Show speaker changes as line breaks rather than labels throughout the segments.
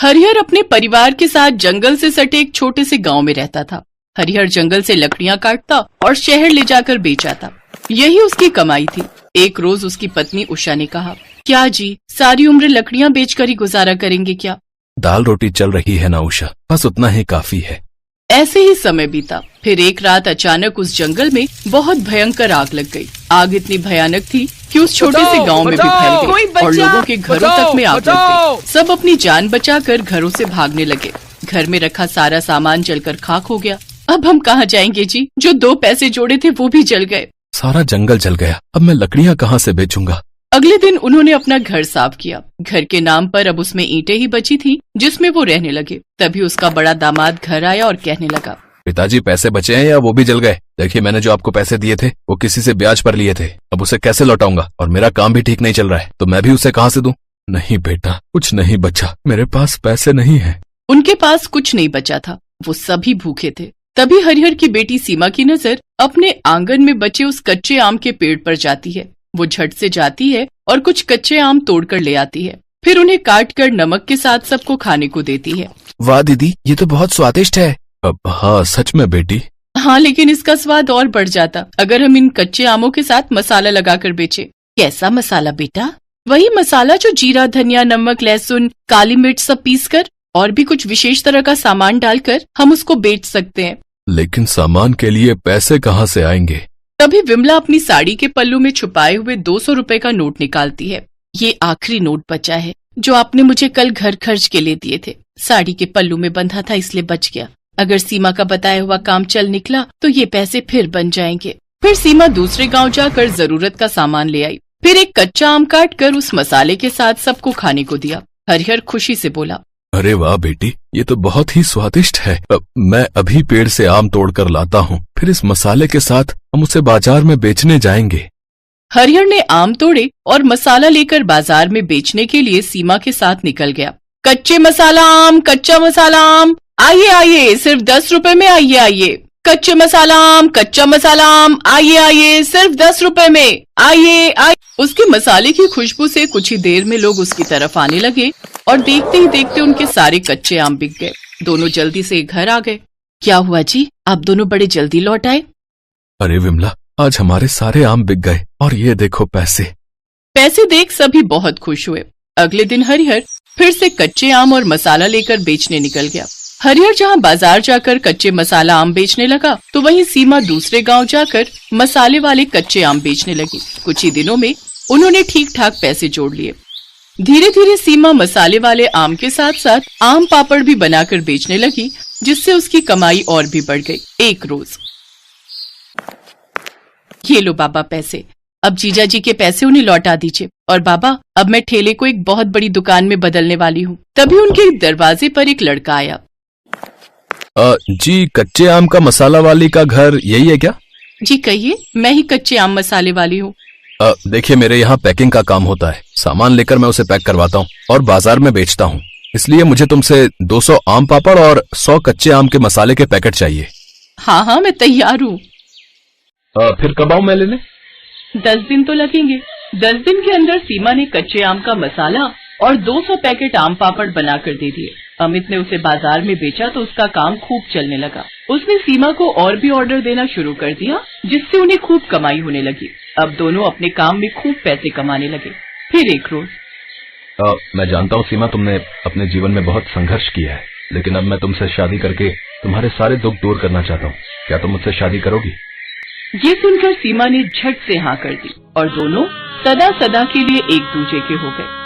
हरिहर अपने परिवार के साथ जंगल से सटे एक छोटे से गांव में रहता था। हरिहर जंगल से लकड़ियां काटता और शहर ले जाकर बेच आता। यही उसकी कमाई थी। एक रोज उसकी पत्नी उषा ने कहा, क्या जी, सारी उम्र लकड़ियां बेचकर ही गुजारा करेंगे क्या?
दाल रोटी चल रही है ना उषा, बस उतना ही काफी है।
ऐसे ही समय बीता। फिर एक रात अचानक उस जंगल में बहुत भयंकर आग लग गई। आग इतनी भयानक थी कि उस छोटे से गांव में भी फैल गई और लोगों के घरों तक में आग लग गई। सब अपनी जान बचाकर घरों से भागने लगे। घर में रखा सारा सामान जलकर खाक हो गया। अब हम कहाँ जाएंगे जी? जो 2 पैसे जोड़े थे वो भी जल गए।
सारा जंगल जल गया, अब मैं लकड़ियां कहाँ से बेचूंगा?
अगले दिन उन्होंने अपना घर साफ किया। घर के नाम पर अब उसमें ईंटें ही बची थी जिसमें वो रहने लगे। तभी उसका बड़ा दामाद घर आया और कहने लगा,
पिताजी पैसे बचे हैं या वो भी जल गए? देखिए, मैंने जो आपको पैसे दिए थे वो किसी से ब्याज पर लिए थे, अब उसे कैसे लौटाऊंगा? और मेरा काम भी ठीक नहीं चल रहा है, तो मैं भी उसे कहाँ से दूं? नहीं बेटा, कुछ नहीं बचा, मेरे पास पैसे नहीं है।
उनके पास कुछ नहीं बचा था, वो सभी भूखे थे। तभी हरिहर की बेटी सीमा की नजर अपने आंगन में बचे उस कच्चे आम के पेड़ पर जाती है। वो झट से जाती है और कुछ कच्चे आम तोड़कर ले आती है। फिर उन्हें काट कर नमक के साथ सबको खाने को देती है।
वाह दीदी, ये तो बहुत स्वादिष्ट है। अब हाँ, सच में बेटी।
हाँ, लेकिन इसका स्वाद और बढ़ जाता अगर हम इन कच्चे आमों के साथ मसाला लगाकर बेचे। कैसा मसाला बेटा? वही मसाला जो जीरा, धनिया, नमक, लहसुन, काली मिर्च सब पीस कर और भी कुछ विशेष तरह का सामान डालकर हम उसको बेच सकते हैं।
लेकिन सामान के लिए पैसे कहाँ से आएंगे?
तभी विमला अपनी साड़ी के पल्लू में छुपाए हुए 200 रुपए का नोट निकालती है। ये आखिरी नोट बचा है जो आपने मुझे कल घर खर्च के लिए दिए थे। साड़ी के पल्लू में बंधा था इसलिए बच गया। अगर सीमा का बताया हुआ काम चल निकला तो ये पैसे फिर बन जाएंगे। फिर सीमा दूसरे गांव जाकर जरूरत का सामान ले आई। फिर एक कच्चा आम काट कर उस मसाले के साथ सबको खाने को दिया। हरिहर खुशी से बोला,
अरे वाह बेटी, ये तो बहुत ही स्वादिष्ट है। मैं अभी पेड़ से आम तोड़कर लाता हूँ, फिर इस मसाले के साथ हम उसे बाजार में बेचने जाएंगे।
हरिहर ने आम तोड़े और मसाला लेकर बाजार में बेचने के लिए सीमा के साथ निकल गया। कच्चे मसाला आम, कच्चा मसाला आम, आइए आइए, सिर्फ 10 रुपए में, आइए आइए। कच्चे मसाला आम, कच्चा मसाला आम, आइए आइए, सिर्फ 10 रुपए में, आइए आइए। उसके मसाले की खुशबू से कुछ ही देर में लोग उसकी तरफ आने लगे और देखते ही देखते उनके सारे कच्चे आम बिक गए। दोनों जल्दी से घर आ गए। क्या हुआ जी, आप दोनों बड़े जल्दी लौट आए?
अरे विमला, आज हमारे सारे आम बिक गए और ये देखो पैसे।
पैसे देख सभी बहुत खुश हुए। अगले दिन हरिहर फिर से कच्चे आम और मसाला लेकर बेचने निकल गया। हरिहर जहाँ बाजार जाकर कच्चे मसाला आम बेचने लगा तो वहीं सीमा दूसरे गांव जाकर मसाले वाले कच्चे आम बेचने लगी। कुछ ही दिनों में उन्होंने ठीक ठाक पैसे जोड़ लिए। धीरे धीरे सीमा मसाले वाले आम के साथ साथ आम पापड़ भी बनाकर बेचने लगी, जिससे उसकी कमाई और भी बढ़ गई। एक रोज, ये लो बाबा पैसे, अब जीजा जी के पैसे उन्हें लौटा दीजिए। और बाबा, अब मैं ठेले को एक बहुत बड़ी दुकान में बदलने वाली हूँ। तभी उनके दरवाजे पर एक लड़का आया।
जी, कच्चे आम का मसाला वाली का घर यही है क्या?
जी कहिए, मैं ही कच्चे आम मसाले वाली हूँ।
देखिए, मेरे यहाँ पैकिंग का काम होता है। सामान लेकर मैं उसे पैक करवाता हूँ और बाजार में बेचता हूँ। इसलिए मुझे तुमसे 200 आम पापड़ और 100 कच्चे आम के मसाले के पैकेट चाहिए।
हाँ हाँ, मैं तैयार हूँ।
फिर कब आऊँ मैं लेने?
10 दिन तो लगेंगे। 10 दिन के अंदर सीमा ने कच्चे आम का मसाला और 200 पैकेट आम पापड़ बनाकर दे दिए। अमित ने उसे बाजार में बेचा तो उसका काम खूब चलने लगा। उसने सीमा को और भी ऑर्डर देना शुरू कर दिया, जिससे उन्हें खूब कमाई होने लगी। अब दोनों अपने काम में खूब पैसे कमाने लगे। फिर एक रोज,
मैं जानता हूँ सीमा, तुमने अपने जीवन में बहुत संघर्ष किया है, लेकिन अब मैं तुमसे शादी करके तुम्हारे सारे दुख दूर करना चाहता हूँ। क्या तुम मुझसे शादी करोगी?
ये सुनकर सीमा ने झट से हाँ कर दी और दोनों सदा सदा के लिए एक दूसरे के हो गए।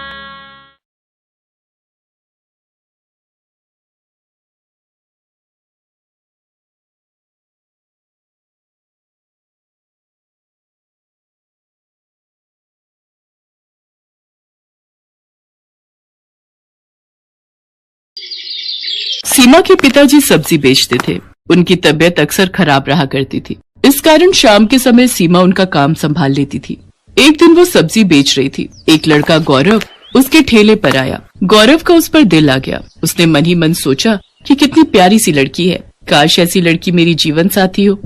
सीमा के पिताजी सब्जी बेचते थे। उनकी तबीयत अक्सर खराब रहा करती थी। इस कारण शाम के समय सीमा उनका काम संभाल लेती थी। एक दिन वो सब्जी बेच रही थी। एक लड़का गौरव उसके ठेले पर आया। गौरव का उस पर दिल आ गया। उसने मन ही मन सोचा कि कितनी प्यारी सी लड़की है, काश ऐसी लड़की मेरी जीवन साथी हो।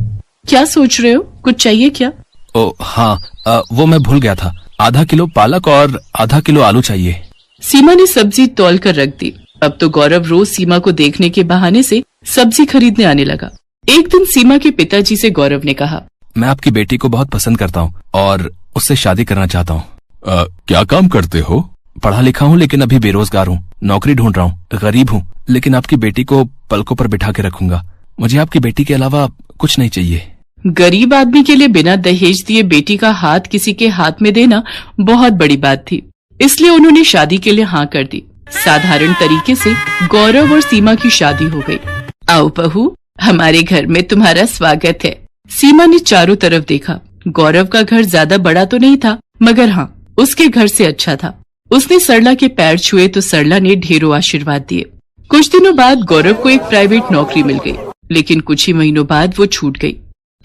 क्या सोच रहे हो, कुछ चाहिए क्या?
ओ हाँ, वो मैं भूल गया था। आधा किलो पालक और आधा किलो आलू चाहिए।
सीमा ने सब्जी तौल कर रख दी। अब तो गौरव रोज सीमा को देखने के बहाने से सब्जी खरीदने आने लगा। एक दिन सीमा के पिताजी से गौरव ने कहा,
मैं आपकी बेटी को बहुत पसंद करता हूँ और उससे शादी करना चाहता हूँ। क्या काम करते हो? पढ़ा लिखा हूँ लेकिन अभी बेरोजगार हूँ, नौकरी ढूंढ रहा हूँ, गरीब हूँ, लेकिन आपकी बेटी को पलकों पर बिठा के रखूंगा। मुझे आपकी बेटी के अलावा कुछ नहीं चाहिए।
गरीब आदमी के लिए बिना दहेज दिए बेटी का हाथ किसी के हाथ में देना बहुत बड़ी बात थी, इसलिए उन्होंने शादी के लिए हाँ कर दी। साधारण तरीके से गौरव और सीमा की शादी हो गई। आओ बहू, हमारे घर में तुम्हारा स्वागत है। सीमा ने चारों तरफ देखा। गौरव का घर ज्यादा बड़ा तो नहीं था, मगर हाँ, उसके घर से अच्छा था। उसने सरला के पैर छुए तो सरला ने ढेरों आशीर्वाद दिए। कुछ दिनों बाद गौरव को एक प्राइवेट नौकरी मिल गई, लेकिन कुछ ही महीनों बाद वो छूट गई।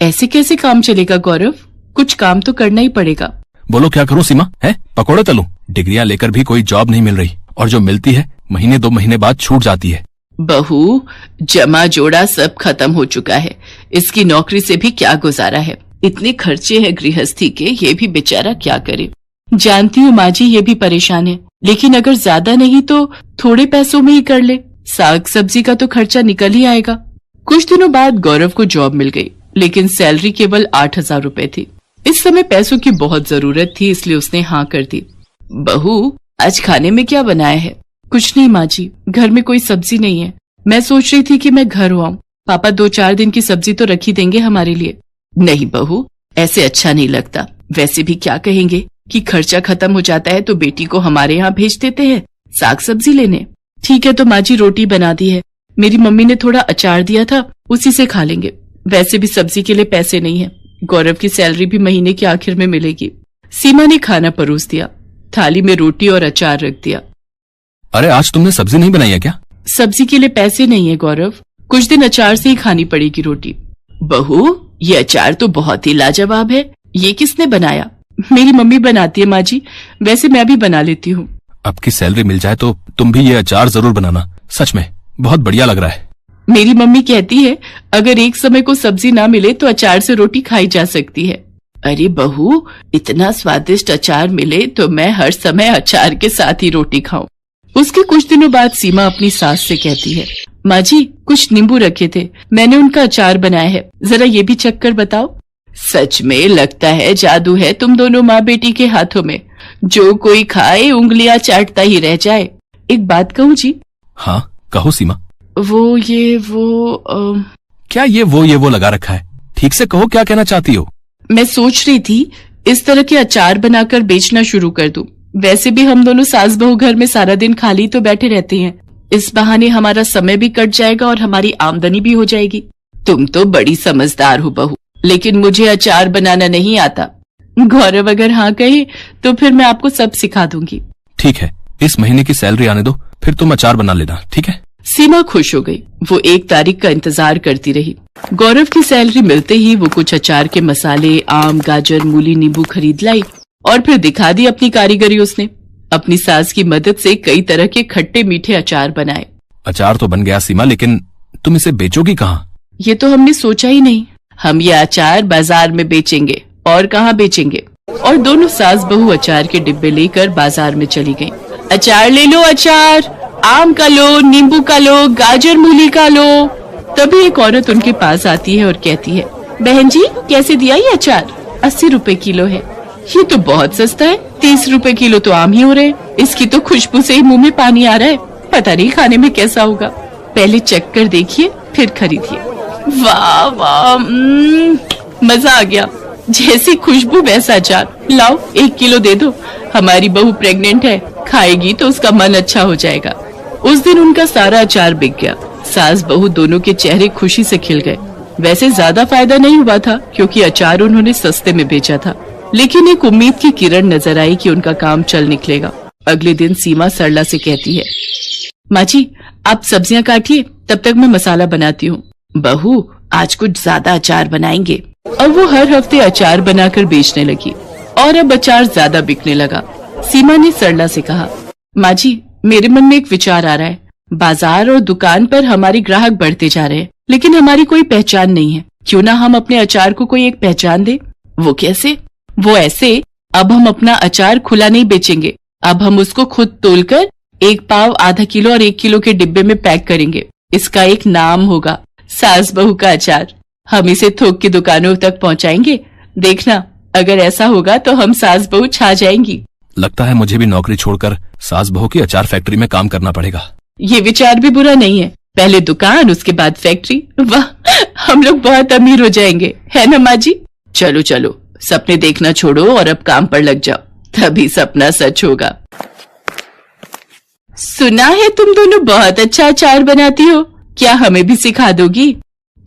ऐसे कैसे काम चलेगा गौरव? कुछ काम तो करना ही पड़ेगा।
बोलो क्या करूं सीमा? है पकौड़े तलूं? डिग्रियां लेकर भी कोई जॉब नहीं मिल रही, और जो मिलती है महीने 2 महीने बाद छूट जाती है।
बहू, जमा जोड़ा सब खत्म हो चुका है। इसकी नौकरी से भी क्या गुजारा है? इतने खर्चे हैं गृहस्थी के, ये भी बेचारा क्या करे। जानती हूँ माँ जी, ये भी परेशान है, लेकिन अगर ज्यादा नहीं तो थोड़े पैसों में ही कर ले। साग सब्जी का तो खर्चा निकल ही आएगा। कुछ दिनों बाद गौरव को जॉब मिल गई, लेकिन सैलरी केवल 8,000 रुपए थी। इस समय पैसों की बहुत जरूरत थी, इसलिए उसने हाँ कर दी। बहू, आज खाने में क्या बनाया है? कुछ नहीं माँ जी, घर में कोई सब्जी नहीं है। मैं सोच रही थी कि मैं घर आऊँ, पापा 2-4 दिन की सब्जी तो रखी देंगे हमारे लिए। नहीं बहू, ऐसे अच्छा नहीं लगता। वैसे भी क्या कहेंगे कि खर्चा खत्म हो जाता है तो बेटी को हमारे यहाँ भेज देते हैं साग सब्जी लेने। ठीक है तो माँ जी, रोटी बना दी है, मेरी मम्मी ने थोड़ा अचार दिया था, उसी से खा लेंगे। वैसे भी सब्जी के लिए पैसे नहीं है। गौरव की सैलरी भी महीने के आखिर में मिलेगी। सीमा ने खाना परोस दिया, थाली में रोटी और अचार रख दिया।
अरे आज तुमने सब्जी नहीं बनाई है क्या?
सब्जी के लिए पैसे नहीं है गौरव, कुछ दिन अचार से ही खानी पड़ेगी रोटी। बहू, ये अचार तो बहुत ही लाजवाब है। ये किसने बनाया? मेरी मम्मी बनाती है माँ जी, वैसे मैं भी बना लेती हूँ।
आपकी सैलरी मिल जाए तो तुम भी ये अचार जरूर बनाना, सच में बहुत बढ़िया लग रहा है।
मेरी मम्मी कहती है अगर एक समय को सब्जी ना मिले तो अचार से रोटी खाई जा सकती है। अरे बहू, इतना स्वादिष्ट अचार मिले तो मैं हर समय अचार के साथ ही रोटी खाऊं। उसके कुछ दिनों बाद सीमा अपनी सास से कहती है, माँ जी, कुछ नींबू रखे थे, मैंने उनका अचार बनाया है, जरा ये भी चख कर बताओ। सच में लगता है जादू है तुम दोनों माँ बेटी के हाथों में, जो कोई खाए उंगलियां चाटता ही रह जाए। एक बात कहूँ जी?
हाँ कहो सीमा। क्या ये वो लगा रखा है? ठीक से कहो, क्या कहना चाहती हो?
मैं सोच रही थी इस तरह के अचार बनाकर बेचना शुरू कर दूं। वैसे भी हम दोनों सास बहू घर में सारा दिन खाली तो बैठे रहते हैं, इस बहाने हमारा समय भी कट जाएगा और हमारी आमदनी भी हो जाएगी। तुम तो बड़ी समझदार हो बहू, लेकिन मुझे अचार बनाना नहीं आता। गौरव अगर हाँ कहे तो फिर मैं आपको सब सिखा दूंगी।
ठीक है, इस महीने की सैलरी आने दो, फिर तुम अचार बना लेना, ठीक है?
सीमा खुश हो गई। वो 1 तारीख का इंतजार करती रही। गौरव की सैलरी मिलते ही वो कुछ अचार के मसाले, आम, गाजर, मूली, नींबू खरीद लाई और फिर दिखा दी अपनी कारीगरी। उसने अपनी सास की मदद से कई तरह के खट्टे मीठे अचार बनाए।
अचार तो बन गया सीमा, लेकिन तुम इसे बेचोगी कहाँ?
ये तो हमने सोचा ही नहीं। हम ये अचार बाजार में बेचेंगे, और कहाँ बेचेंगे। और दोनों सास बहू अचार के डिब्बे लेकर बाजार में चली गईं। अचार ले लो, अचार, आम का लो, नींबू का लो, गाजर मूली का लो। तभी एक औरत उनके पास आती है और कहती है, बहन जी कैसे दिया ये अचार? 80 रुपए किलो है। ये तो बहुत सस्ता है, 30 रुपए किलो तो आम ही हो रहे। इसकी तो खुशबू से ही मुंह में पानी आ रहा है, पता नहीं खाने में कैसा होगा। पहले चख कर देखिए फिर खरीदिए। वाह वाह, मजा आ गया। जैसी खुशबू वैसा अचार। लाओ 1 किलो दे दो, हमारी बहू प्रेग्नेंट है, खाएगी तो उसका मन अच्छा हो जाएगा। उस दिन उनका सारा अचार बिक गया। सास बहू दोनों के चेहरे खुशी से खिल गए। वैसे ज्यादा फायदा नहीं हुआ था क्योंकि अचार उन्होंने सस्ते में बेचा था, लेकिन एक उम्मीद की किरण नजर आई कि उनका काम चल निकलेगा। अगले दिन सीमा सरला से कहती है, माँ जी आप सब्जियां काटिए, तब तक मैं मसाला बनाती हूँ। बहू आज कुछ ज्यादा अचार बनाएंगे। और वो हर हफ्ते अचार बनाकर बेचने लगी और अब अचार ज्यादा बिकने लगा। सीमा ने सरला से कहा, माँ जी मेरे मन में एक विचार आ रहा है। बाजार और दुकान पर हमारे ग्राहक बढ़ते जा रहे हैं, लेकिन हमारी कोई पहचान नहीं है। क्यों ना हम अपने अचार को कोई एक पहचान दे? वो कैसे? वो ऐसे, अब हम अपना अचार खुला नहीं बेचेंगे, अब हम उसको खुद तोलकर 1 पाव आधा किलो और 1 किलो के डिब्बे में पैक करेंगे। इसका एक नाम होगा, सास बहू का अचार। हम इसे थोक की दुकानों तक पहुंचाएंगे। देखना, अगर ऐसा होगा तो हम सास बहू छा जाएंगी।
लगता है मुझे भी नौकरी छोड़कर सास बहू की अचार फैक्ट्री में काम करना पड़ेगा।
ये विचार भी बुरा नहीं है, पहले दुकान उसके बाद फैक्ट्री। वाह, हम लोग बहुत अमीर हो जाएंगे, है ना माँ जी? चलो चलो, सपने देखना छोड़ो और अब काम पर लग जाओ, तभी सपना सच होगा। सुना है तुम दोनों बहुत अच्छा अचार बनाती हो, क्या हमें भी सिखा दोगी?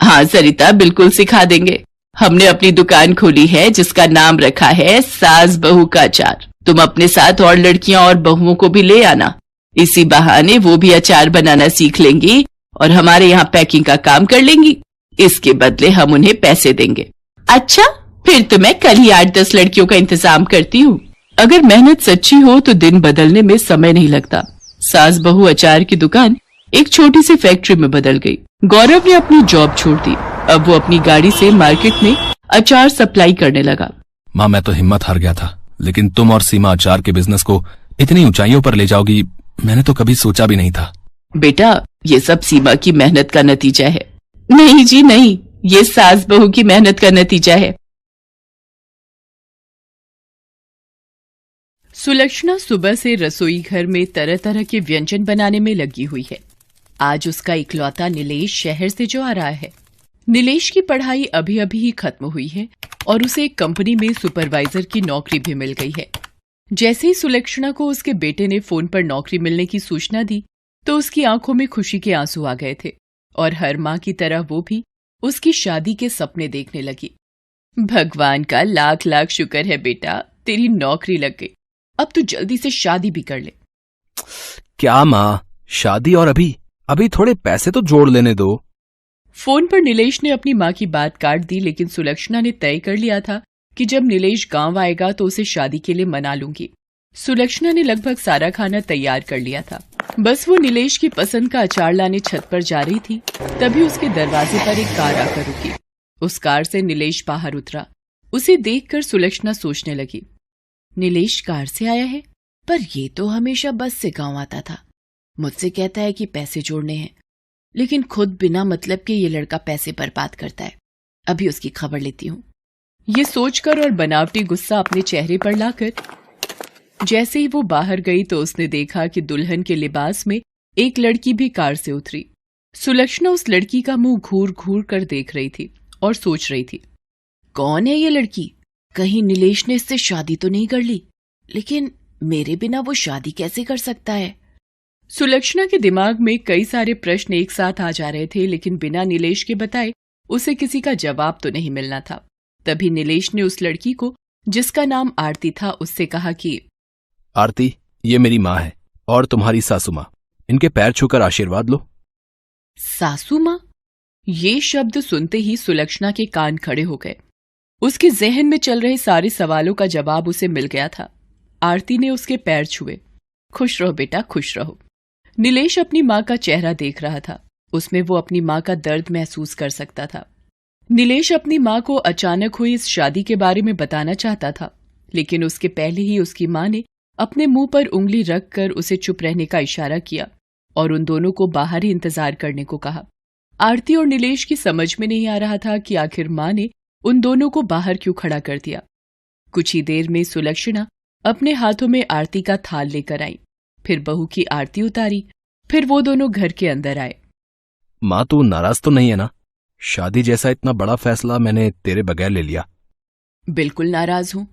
हाँ सरिता, बिल्कुल सिखा देंगे। हमने अपनी दुकान खोली है जिसका नाम रखा है सास बहू का अचार। तुम अपने साथ और लड़कियां और बहुओं को भी ले आना, इसी बहाने वो भी अचार बनाना सीख लेंगी और हमारे यहाँ पैकिंग का काम कर लेंगी। इसके बदले हम उन्हें पैसे देंगे। अच्छा, फिर तो मैं कल ही 8-10 लड़कियों का इंतजाम करती हूँ। अगर मेहनत सच्ची हो तो दिन बदलने में समय नहीं लगता। सास बहू अचार की दुकान एक छोटी सी फैक्ट्री में बदल गई। गौरव ने अपनी जॉब छोड़ दी। अब वो अपनी गाड़ी से मार्केट में अचार सप्लाई करने लगा।
माँ, मैं तो हिम्मत हार गया था, लेकिन तुम और सीमा अचार के बिजनेस को इतनी ऊंचाइयों पर ले जाओगी, मैंने तो कभी सोचा भी नहीं था।
बेटा, ये सब सीमा की मेहनत का नतीजा है। नहीं जी नहीं, ये सास बहू की मेहनत का नतीजा है। सुलक्षणा सुबह से रसोई घर में तरह तरह के व्यंजन बनाने में लगी हुई है। आज उसका इकलौता नीलेश शहर से जो आ रहा है। नीलेश की पढ़ाई अभी अभी ही खत्म हुई है और उसे एक कंपनी में सुपरवाइजर की नौकरी भी मिल गई है। जैसे ही सुलक्षणा को उसके बेटे ने फोन पर नौकरी मिलने की सूचना दी तो उसकी आंखों में खुशी के आंसू आ गए थे और हर माँ की तरह वो भी उसकी शादी के सपने देखने लगी। भगवान का लाख लाख शुक्र है बेटा, तेरी नौकरी लग गई। अब तू जल्दी से शादी भी कर ले।
क्या माँ, शादी? और अभी थोड़े पैसे तो जोड़ लेने दो।
फोन पर नीलेश ने अपनी माँ की बात काट दी, लेकिन सुलक्षणा ने तय कर लिया था कि जब नीलेश गांव आएगा तो उसे शादी के लिए मना लूंगी। सुलक्षणा ने लगभग सारा खाना तैयार कर लिया था। बस वो नीलेश की पसंद का अचार लाने छत पर जा रही थी, तभी उसके दरवाजे पर एक कार आकर रुकी। उस कार से नीलेश बाहर उतरा। उसे देखकर सुलक्षणा सोचने लगी, नीलेश कार से आया है, पर ये तो हमेशा बस से गांव आता था। मुझसे कहता है कि पैसे जोड़ने हैं, लेकिन खुद बिना मतलब के ये लड़का पैसे बर्बाद करता है। अभी उसकी खबर लेती हूँ। ये सोचकर और बनावटी गुस्सा अपने चेहरे पर लाकर जैसे ही वो बाहर गई तो उसने देखा कि दुल्हन के लिबास में एक लड़की भी कार से उतरी। सुलक्षणा उस लड़की का मुंह घूर घूर कर देख रही थी और सोच रही थी, कौन है ये लड़की? कहीं नीलेश ने इससे शादी तो नहीं कर ली? लेकिन मेरे बिना वो शादी कैसे कर सकता है? सुलक्षणा के दिमाग में कई सारे प्रश्न एक साथ आ जा रहे थे, लेकिन बिना नीलेश के बताए उसे किसी का जवाब तो नहीं मिलना था। तभी नीलेश ने उस लड़की को, जिसका नाम आरती था, उससे कहा कि
आरती, ये मेरी माँ है और तुम्हारी सासू माँ। इनके पैर छूकर आशीर्वाद लो।
सासू माँ? ये शब्द सुनते ही सुलक्षणा के कान खड़े हो गए। उसके जहन में चल रहे सारे सवालों का जवाब उसे मिल गया था। आरती ने उसके पैर छुए। खुश रहो बेटा, खुश रहो। नीलेश अपनी माँ का चेहरा देख रहा था। उसमें वो अपनी माँ का दर्द महसूस कर सकता था। नीलेश अपनी माँ को अचानक हुई इस शादी के बारे में बताना चाहता था, लेकिन उसके पहले ही उसकी माँ ने अपने मुंह पर उंगली रखकर उसे चुप रहने का इशारा किया और उन दोनों को बाहर ही इंतजार करने को कहा। आरती और नीलेश की समझ में नहीं आ रहा था कि आखिर माँ ने उन दोनों को बाहर क्यों खड़ा कर दिया। कुछ ही देर में सुलक्षणा अपने हाथों में आरती का थाल लेकर आई, फिर बहू की आरती उतारी, फिर वो दोनों घर के अंदर आए।
माँ, तू नाराज तो नहीं है ना? शादी जैसा इतना बड़ा फैसला मैंने तेरे बगैर ले लिया।
बिल्कुल नाराज हूं।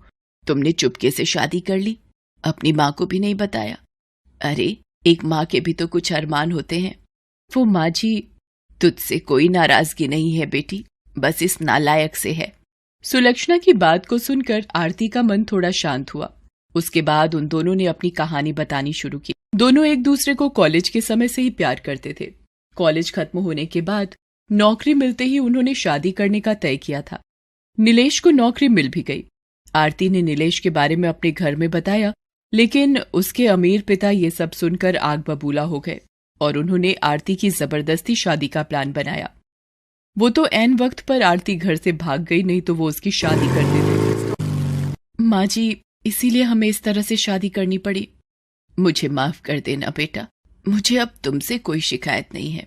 तुमने चुपके से शादी कर ली, अपनी माँ को भी नहीं बताया। अरे, एक माँ के भी तो कुछ अरमान होते हैं। वो माँ जी, तुझसे कोई नाराजगी नहीं है बेटी, बस इस नालायक से है। सुलक्षणा की बात को सुनकर आरती का मन थोड़ा शांत हुआ। उसके बाद उन दोनों ने अपनी कहानी बतानी शुरू की। दोनों एक दूसरे को कॉलेज के समय से ही प्यार करते थे। कॉलेज खत्म होने के बाद नौकरी मिलते ही उन्होंने शादी करने का तय किया था। नीलेश को नौकरी मिल भी गई। आरती ने नीलेश के बारे में अपने घर में बताया, लेकिन उसके अमीर पिता ये सब सुनकर आग बबूला हो गए और उन्होंने आरती की जबरदस्ती शादी का प्लान बनाया। वो तो ऐन वक्त पर आरती घर से भाग गई, नहीं तो वो उसकी शादी कर देते थे। माँ जी, इसीलिए हमें इस तरह से शादी करनी पड़ी। मुझे माफ कर देना बेटा, मुझे अब तुमसे कोई शिकायत नहीं है।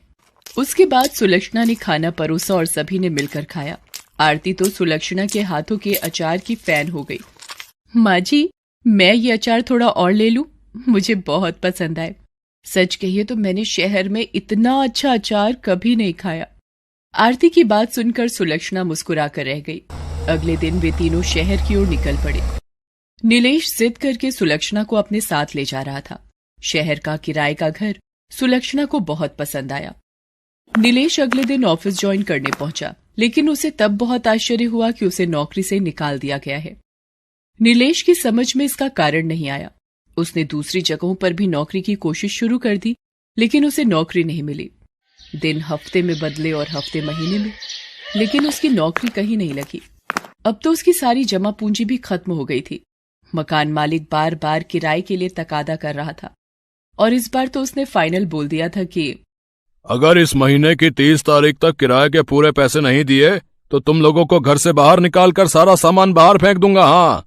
उसके बाद सुलक्षणा ने खाना परोसा और सभी ने मिलकर खाया। आरती तो सुलक्षणा के हाथों के अचार की फैन हो गई। माँ जी, मैं ये अचार थोड़ा और ले लूं? मुझे बहुत पसंद आए। सच कहिए तो मैंने शहर में इतना अच्छा अचार कभी नहीं खाया। आरती की बात सुनकर सुलक्षणा मुस्कुराकर रह गई। अगले दिन वे तीनों शहर की ओर निकल पड़े। नीलेश जिद करके सुलक्षणा को अपने साथ ले जा रहा था। शहर का किराए का घर सुलक्षणा को बहुत पसंद आया। नीलेश अगले दिन ऑफिस ज्वाइन करने पहुंचा, लेकिन उसे तब बहुत आश्चर्य हुआ कि उसे नौकरी से निकाल दिया गया है। नीलेश की समझ में इसका कारण नहीं आया। उसने दूसरी जगहों पर भी नौकरी की कोशिश शुरू कर दी, लेकिन उसे नौकरी नहीं मिली। दिन हफ्ते में बदले और हफ्ते महीने में, लेकिन उसकी नौकरी कहीं नहीं लगी। अब तो उसकी सारी जमा पूंजी भी खत्म हो गई थी। मकान मालिक बार बार किराए के लिए तकादा कर रहा था और इस बार तो उसने फाइनल बोल दिया था कि
अगर इस महीने की 30 तारीख तक किराए के पूरे पैसे नहीं दिए तो तुम लोगों को घर से बाहर निकाल कर सारा सामान बाहर फेंक दूंगा। हाँ,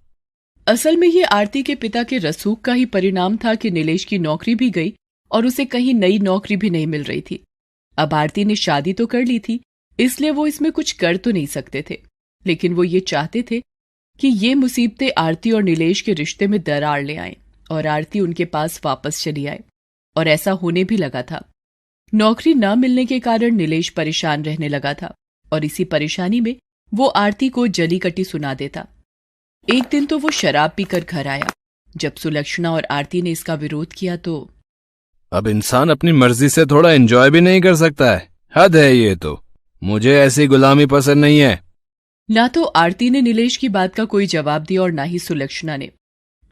असल में ये आरती के पिता के रसूख का ही परिणाम था कि नीलेश की नौकरी भी गई और उसे कहीं नई नौकरी भी नहीं मिल रही थी। अब आरती ने शादी तो कर ली थी, इसलिए वो इसमें कुछ कर तो नहीं सकते थे, लेकिन वो ये चाहते थे कि ये मुसीबतें आरती और नीलेश के रिश्ते में दरार ले आएं और आरती उनके पास वापस चली आए। और ऐसा होने भी लगा था। नौकरी न मिलने के कारण नीलेश परेशान रहने लगा था और इसी परेशानी में वो आरती को जली कटी सुना देता। एक दिन तो वो शराब पीकर घर आया। जब सुलक्षणा और आरती ने इसका विरोध किया तो
अब इंसान अपनी मर्जी से थोड़ा एंजॉय भी नहीं कर सकता है? हद है ये तो। मुझे ऐसी गुलामी पसंद नहीं है।
ना तो आरती ने नीलेश की बात का कोई जवाब दिया और ना ही सुलक्षणा ने,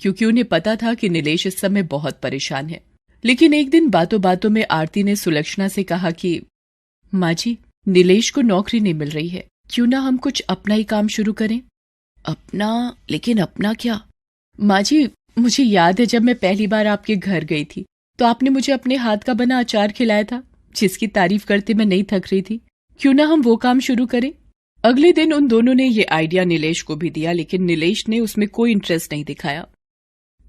क्योंकि उन्हें पता था कि नीलेश इस समय बहुत परेशान है। लेकिन एक दिन बातों बातों में आरती ने सुलक्षणा से कहा कि माँ जी, नीलेश को नौकरी नहीं मिल रही है, क्यों ना हम कुछ अपना ही काम शुरू करें? अपना? लेकिन अपना क्या? माँ जी, मुझे याद है जब मैं पहली बार आपके घर गई थी तो आपने मुझे अपने हाथ का बना अचार खिलाया था, जिसकी तारीफ करते मैं नहीं थक रही थी। क्यों ना हम वो काम शुरू करें? अगले दिन उन दोनों ने ये आइडिया नीलेश को भी दिया, लेकिन नीलेश ने उसमें कोई इंटरेस्ट नहीं दिखाया।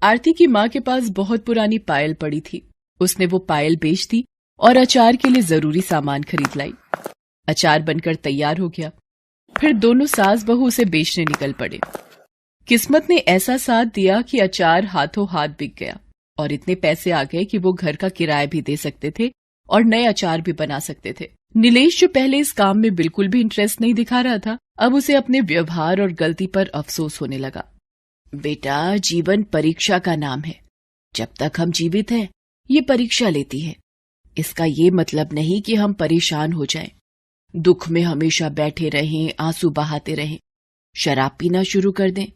आरती की माँ के पास बहुत पुरानी पायल पड़ी थी। उसने वो पायल बेच दी और अचार के लिए जरूरी सामान खरीद लाई। अचार बनकर तैयार हो गया। फिर दोनों सास बहू उसे बेचने निकल पड़े। किस्मत ने ऐसा साथ दिया कि अचार हाथों हाथ बिक गया और इतने पैसे आ गए कि वो घर का किराया भी दे सकते थे और नए अचार भी बना सकते थे। नीलेश, जो पहले इस काम में बिल्कुल भी इंटरेस्ट नहीं दिखा रहा था, अब उसे अपने व्यवहार और गलती पर अफसोस होने लगा। बेटा, जीवन परीक्षा का नाम है। जब तक हम जीवित हैं, ये परीक्षा लेती है। इसका ये मतलब नहीं कि हम परेशान हो जाएं, दुख में हमेशा बैठे रहें, आंसू बहाते रहें, शराब पीना शुरू कर दें।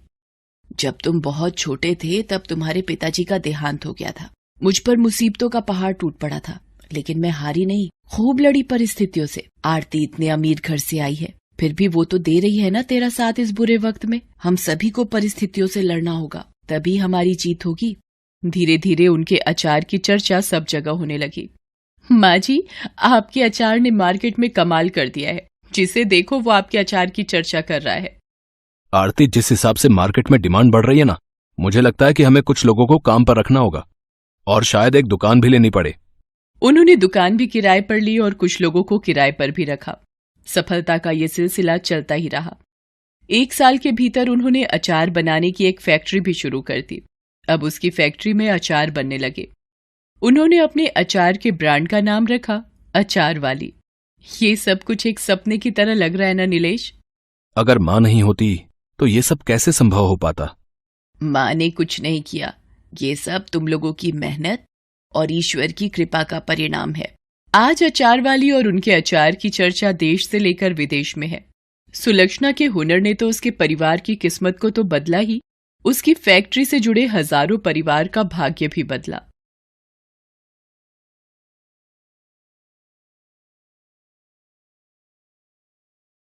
जब तुम बहुत छोटे थे तब तुम्हारे पिताजी का देहांत हो गया था। मुझ पर मुसीबतों का पहाड़ टूट पड़ा था, लेकिन मैं हारी नहीं, खूब लड़ी परिस्थितियों से। आरती इतने अमीर घर से आई है, फिर भी वो तो दे रही है ना तेरा साथ इस बुरे वक्त में। हम सभी को परिस्थितियों से लड़ना होगा, तभी हमारी जीत होगी। धीरे धीरे उनके अचार की चर्चा सब जगह होने लगी। माँ जी, आपके अचार ने मार्केट में कमाल कर दिया है। जिसे देखो वो आपके अचार की चर्चा कर रहा है।
आरती, जिस हिसाब से मार्केट में डिमांड बढ़ रही है ना, मुझे लगता है कि हमें कुछ लोगों को काम पर रखना होगा और शायद एक दुकान भी लेनी पड़े।
उन्होंने दुकान भी किराए पर ली और कुछ लोगों को किराए पर भी रखा। सफलता का ये सिलसिला चलता ही रहा। 1 साल के भीतर उन्होंने अचार बनाने की एक फैक्ट्री भी शुरू कर दी। अब उसकी फैक्ट्री में अचार बनने लगे। उन्होंने अपने अचार के ब्रांड का नाम रखा अचार वाली। ये सब कुछ एक सपने की तरह लग रहा है ना नीलेश?
अगर माँ नहीं होती तो ये सब कैसे संभव हो पाता?
माँ ने कुछ नहीं किया, ये सब तुम लोगों की मेहनत और ईश्वर की कृपा का परिणाम है। आज अचार वाली और उनके अचार की चर्चा देश से लेकर विदेश में है। सुलक्षणा के हुनर ने तो उसके परिवार की किस्मत को तो बदला ही, उसकी फैक्ट्री से जुड़े हजारों परिवार का भाग्य भी बदला।